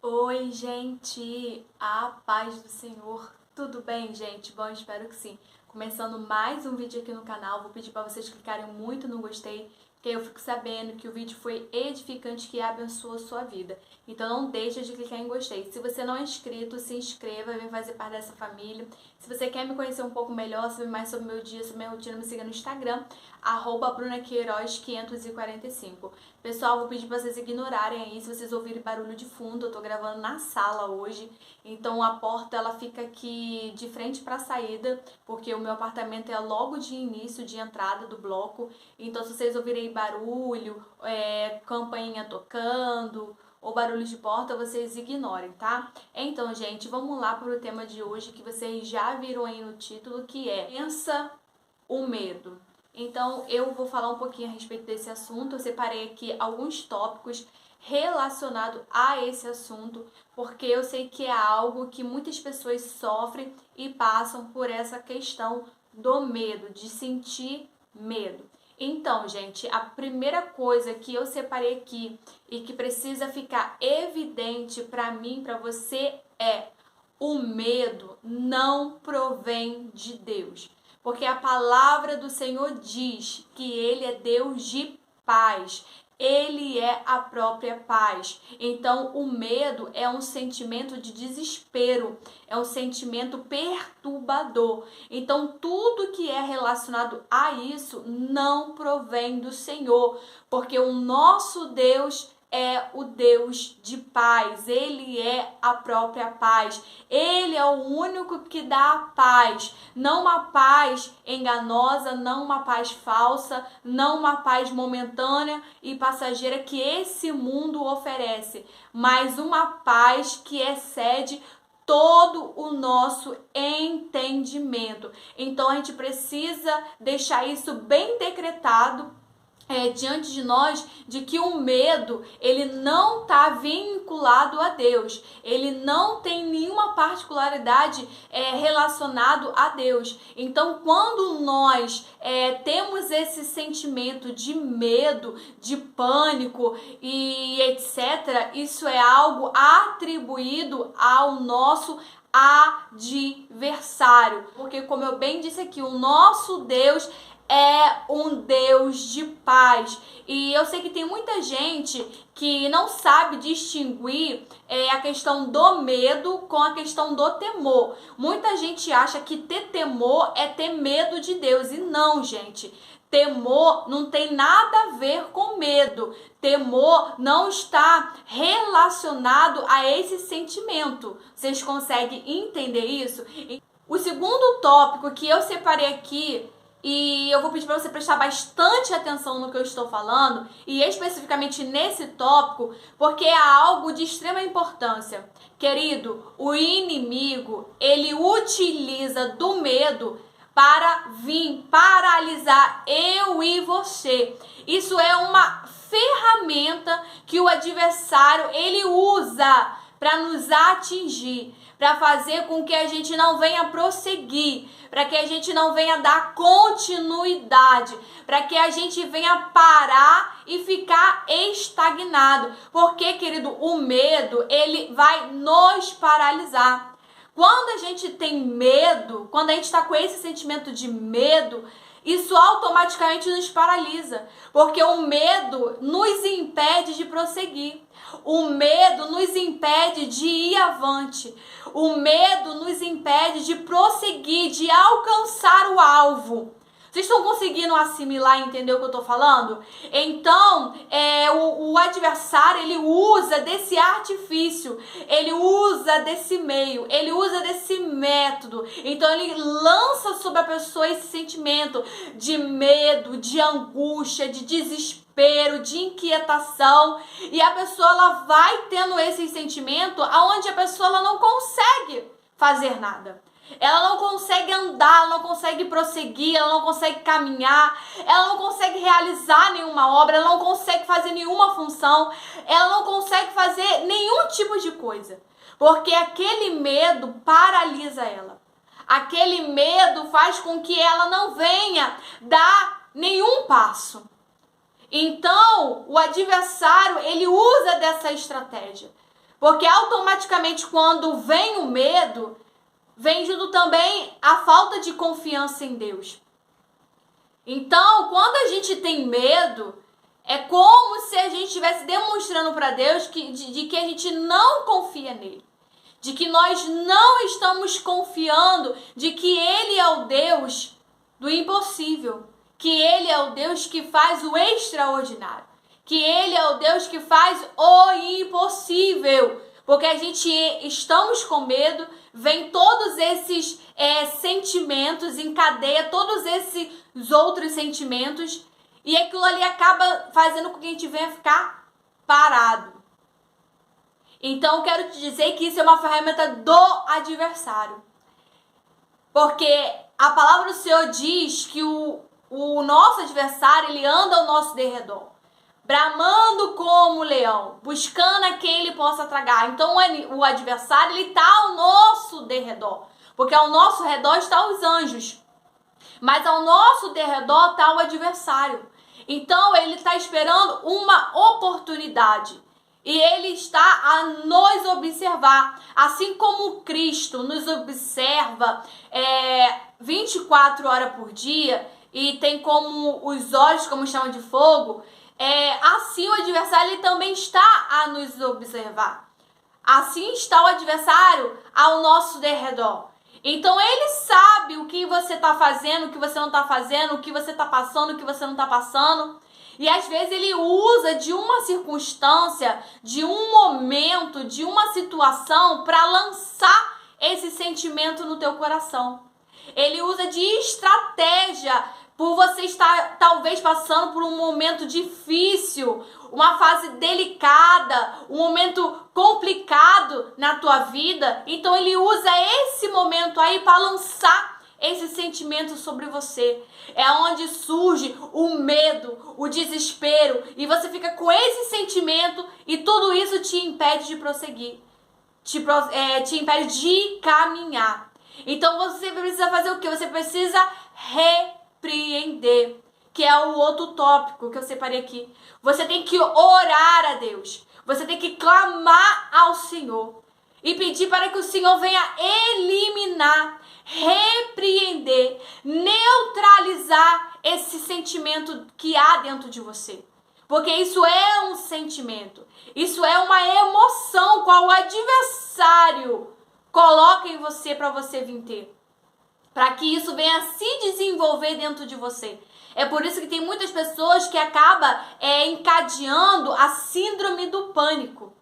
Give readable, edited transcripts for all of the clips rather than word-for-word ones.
Oi, gente! A paz do Senhor! Tudo bem, gente? Bom, espero que sim. Começando mais um vídeo aqui no canal, vou pedir para vocês clicarem muito no gostei, que eu fico sabendo que o vídeo foi edificante, que abençoou a sua vida. Então não deixa de clicar em gostei. Se você não é inscrito, se inscreva, vem fazer parte dessa família. Se você quer me conhecer um pouco melhor, saber mais sobre o meu dia, sobre minha rotina, me siga no Instagram, @brunaqueiroz545. Pessoal, vou pedir para vocês ignorarem aí se vocês ouvirem barulho de fundo. Eu tô gravando na sala hoje, então a porta ela fica aqui de frente para a saída, porque o meu apartamento é logo de início, de entrada do bloco. Então se vocês ouvirem barulho, campainha tocando ou barulho de porta, vocês ignorem, tá? Então, gente, vamos lá para o tema de hoje, que vocês já viram aí no título, que é Vença o Medo. Então, eu vou falar um pouquinho a respeito desse assunto. Eu separei aqui alguns tópicos relacionados a esse assunto, porque eu sei que é algo que muitas pessoas sofrem e passam por essa questão do medo, de sentir medo. Então, gente, a primeira coisa que eu separei aqui e que precisa ficar evidente para mim, para você, é: o medo não provém de Deus. Porque a palavra do Senhor diz que Ele é Deus de paz. Ele é a própria paz. Então, o medo é um sentimento de desespero, é um sentimento perturbador. Então, tudo que é relacionado a isso não provém do Senhor, porque o nosso Deus é o Deus de paz, Ele é a própria paz, Ele é o único que dá a paz, não uma paz enganosa, não uma paz falsa, não uma paz momentânea e passageira que esse mundo oferece, mas uma paz que excede todo o nosso entendimento. Então a gente precisa deixar isso bem decretado diante de nós, de que o medo, ele não está vinculado a Deus, ele não tem nenhuma particularidade relacionado a Deus. Então, quando nós temos esse sentimento de medo, de pânico e etc., isso é algo atribuído ao nosso adversário, porque, como eu bem disse aqui, o nosso Deus é um Deus de paz. E eu sei que tem muita gente que não sabe distinguir a questão do medo com a questão do temor. Muita gente acha que ter temor é ter medo de Deus. E não, gente. Temor não tem nada a ver com medo. Temor não está relacionado a esse sentimento. Vocês conseguem entender isso? O segundo tópico que eu separei aqui, e eu vou pedir para você prestar bastante atenção no que eu estou falando, e especificamente nesse tópico, porque é algo de extrema importância. Querido, o inimigo, ele utiliza do medo para vir paralisar eu e você. Isso é uma ferramenta que o adversário, ele usa para nos atingir, para fazer com que a gente não venha prosseguir, para que a gente não venha dar continuidade, para que a gente venha parar e ficar estagnado. Porque, querido, o medo, ele vai nos paralisar. Quando a gente tem medo, quando a gente está com esse sentimento de medo, isso automaticamente nos paralisa, porque o medo nos impede de prosseguir. O medo nos impede de ir avante. O medo nos impede de prosseguir, de alcançar o alvo. Vocês estão conseguindo assimilar e entender o que eu estou falando? Então, o adversário, ele usa desse artifício, ele usa desse meio, ele usa desse método. Então, ele lança sobre a pessoa esse sentimento de medo, de angústia, de desespero, de inquietação, e a pessoa ela vai tendo esse sentimento aonde a pessoa ela não consegue fazer nada. Ela não consegue andar, ela não consegue prosseguir, ela não consegue caminhar, ela não consegue realizar nenhuma obra, ela não consegue fazer nenhuma função, ela não consegue fazer nenhum tipo de coisa, porque aquele medo paralisa ela. Aquele medo faz com que ela não venha dar nenhum passo. Então, o adversário, ele usa dessa estratégia. Porque automaticamente quando vem o medo, vem junto também a falta de confiança em Deus. Então, quando a gente tem medo, é como se a gente estivesse demonstrando para Deus de que a gente não confia nele. De que nós não estamos confiando de que ele é o Deus do impossível. Que ele é o Deus que faz o extraordinário. Que ele é o Deus que faz o impossível. Porque a gente estamos com medo, vem todos esses sentimentos, encadeia todos esses outros sentimentos, e aquilo ali acaba fazendo com que a gente venha ficar parado. Então, eu quero te dizer que isso é uma ferramenta do adversário. Porque a palavra do Senhor diz que o nosso adversário, ele anda ao nosso derredor, bramando como leão, buscando a quem ele possa tragar. Então, o adversário, ele está ao nosso derredor. Porque ao nosso redor estão os anjos. Mas ao nosso derredor está o adversário. Então, ele está esperando uma oportunidade. E ele está a nos observar. Assim como Cristo nos observa 24 horas por dia e tem como os olhos como chama de fogo, assim o adversário ele também está a nos observar. Assim está o adversário ao nosso derredor. Então ele sabe o que você está fazendo, o que você não está fazendo, o que você está passando, o que você não está passando. E às vezes ele usa de uma circunstância, de um momento, de uma situação para lançar esse sentimento no teu coração. Ele usa de estratégia por você estar talvez passando por um momento difícil, uma fase delicada, um momento complicado na tua vida. Então ele usa esse momento aí para lançar esse sentimento sobre você. É onde surge o medo, o desespero, e você fica com esse sentimento e tudo isso te impede de prosseguir, te impede de caminhar. Então você precisa fazer o quê? Você precisa repreender, que é o outro tópico que eu separei aqui. Você tem que orar a Deus. Você tem que clamar ao Senhor e pedir para que o Senhor venha eliminar, repreender, neutralizar esse sentimento que há dentro de você. Porque isso é um sentimento. Isso é uma emoção qual o adversário coloca em você para você vir ter. Para que isso venha se desenvolver dentro de você. É por isso que tem muitas pessoas que acabam encadeando a síndrome do pânico,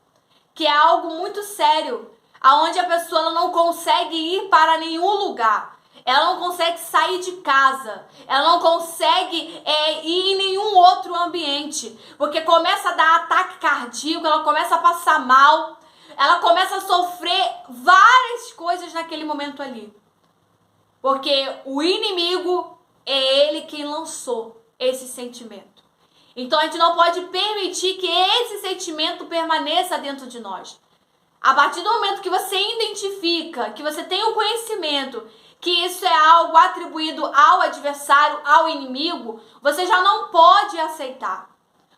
que é algo muito sério, aonde a pessoa ela não consegue ir para nenhum lugar, ela não consegue sair de casa, ela não consegue ir em nenhum outro ambiente, porque começa a dar ataque cardíaco, ela começa a passar mal, ela começa a sofrer várias coisas naquele momento ali. Porque o inimigo é ele quem lançou esse sentimento. Então a gente não pode permitir que esse sentimento permaneça dentro de nós. A partir do momento que você identifica, que você tem o conhecimento que isso é algo atribuído ao adversário, ao inimigo, você já não pode aceitar.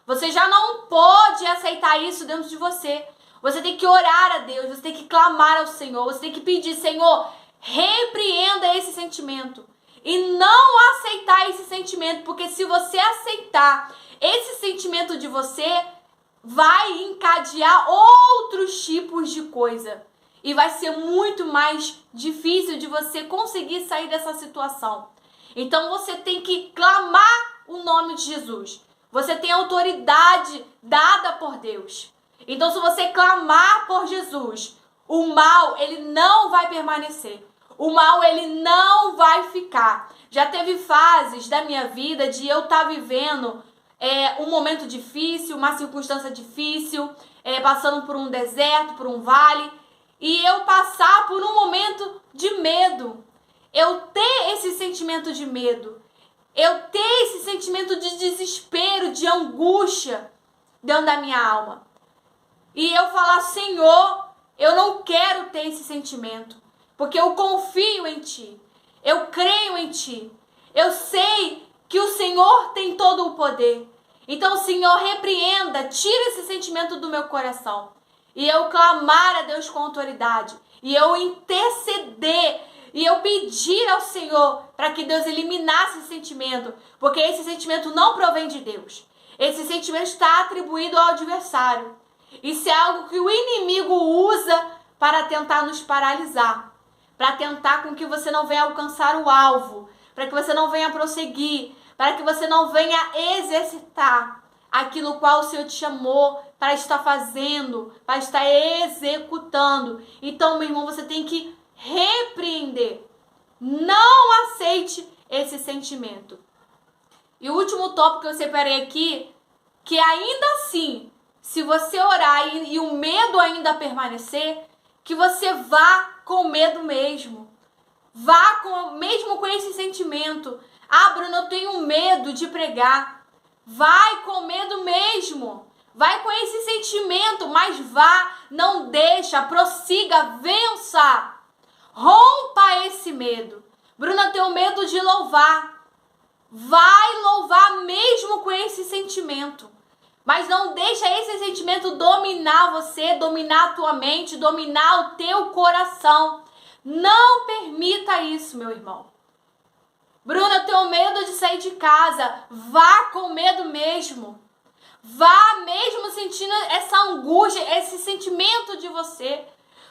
Você já não pode aceitar isso dentro de você. Você tem que orar a Deus, você tem que clamar ao Senhor, você tem que pedir, Senhor, repreenda esse sentimento. E não aceitar esse sentimento, porque se você aceitar esse sentimento de você, vai encadear outros tipos de coisa. E vai ser muito mais difícil de você conseguir sair dessa situação. Então você tem que clamar o nome de Jesus. Você tem autoridade dada por Deus. Então se você clamar por Jesus, o mal ele não vai permanecer. O mal ele não vai ficar. Já teve fases da minha vida de eu estar vivendo um momento difícil, uma circunstância difícil, passando por um deserto, por um vale, e eu passar por um momento de medo. Eu ter esse sentimento de medo. Eu ter esse sentimento de desespero, de angústia dentro da minha alma. E eu falar, Senhor, eu não quero ter esse sentimento. Porque eu confio em Ti. Eu creio em Ti. Eu sei que o Senhor tem todo o poder. Então, Senhor, repreenda, tira esse sentimento do meu coração. e eu clamar a Deus com autoridade, e eu interceder, e eu pedir ao Senhor para que Deus eliminasse esse sentimento, porque esse sentimento não provém de Deus. Esse sentimento está atribuído ao adversário. Isso é algo que o inimigo usa para tentar nos paralisar, para tentar com que você não venha alcançar o alvo, para que você não venha prosseguir, para que você não venha exercitar aquilo qual o Senhor te chamou para estar fazendo, para estar executando. Então, meu irmão, você tem que repreender. Não aceite esse sentimento. E o último tópico que eu separei aqui, que ainda assim, se você orar e o medo ainda permanecer, que você vá com medo mesmo. Vá mesmo com esse sentimento. Ah, Bruno, eu tenho medo de pregar. Vai com medo mesmo. Vai com esse sentimento, mas vá, não deixa, prossiga, vença. Rompa esse medo. Bruno, eu tenho medo de louvar. Vai louvar mesmo com esse sentimento. Mas não deixa esse sentimento dominar você, dominar a tua mente, dominar o teu coração. Não permita isso, meu irmão. Bruno, eu tenho medo de sair de casa. Vá com medo mesmo. Vá mesmo sentindo essa angústia, esse sentimento de você.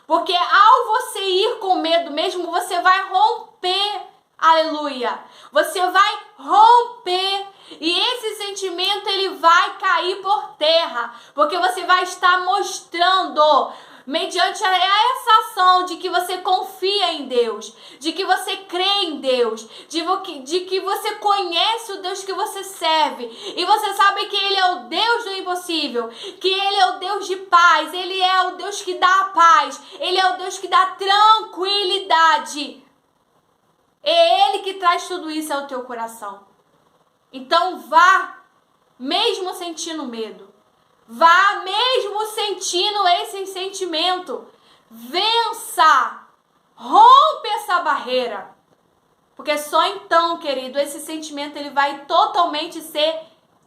Porque ao você ir com medo mesmo, você vai romper. Aleluia. Você vai romper. E esse sentimento, ele vai cair por terra. Porque você vai estar mostrando, mediante essa ação de que você confia em Deus, de que você crê em Deus, de que você conhece o Deus que você serve, e você sabe que Ele é o Deus do impossível, que Ele é o Deus de paz, Ele é o Deus que dá a paz, Ele é o Deus que dá tranquilidade. É Ele que traz tudo isso ao teu coração. Então vá, mesmo sentindo medo. Vá mesmo sentindo esse sentimento. Vença. Rompe essa barreira. Porque só então, querido, esse sentimento ele vai totalmente ser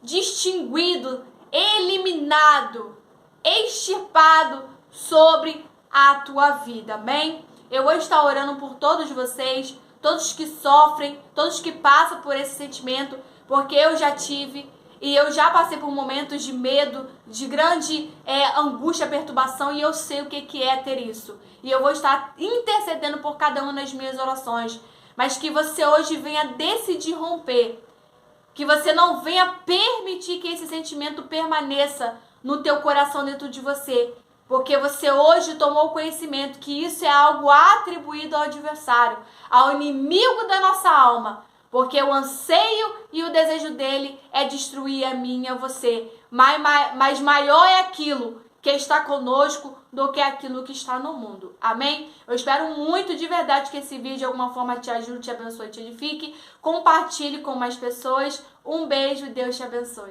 distinguido, eliminado, extirpado sobre a tua vida. Amém? Eu vou estar orando por todos vocês, todos que sofrem, todos que passam por esse sentimento, porque eu já tive e eu já passei por momentos de medo, de grande angústia, perturbação, e eu sei o que é ter isso. E eu vou estar intercedendo por cada uma das minhas orações, mas que você hoje venha decidir romper, que você não venha permitir que esse sentimento permaneça no teu coração, dentro de você, porque você hoje tomou conhecimento que isso é algo atribuído ao adversário, ao inimigo da nossa alma. Porque o anseio e o desejo dele é destruir a mim e a você. Mas maior é aquilo que está conosco do que aquilo que está no mundo. Amém? Eu espero muito de verdade que esse vídeo de alguma forma te ajude, te abençoe, te edifique. Compartilhe com mais pessoas. Um beijo e Deus te abençoe.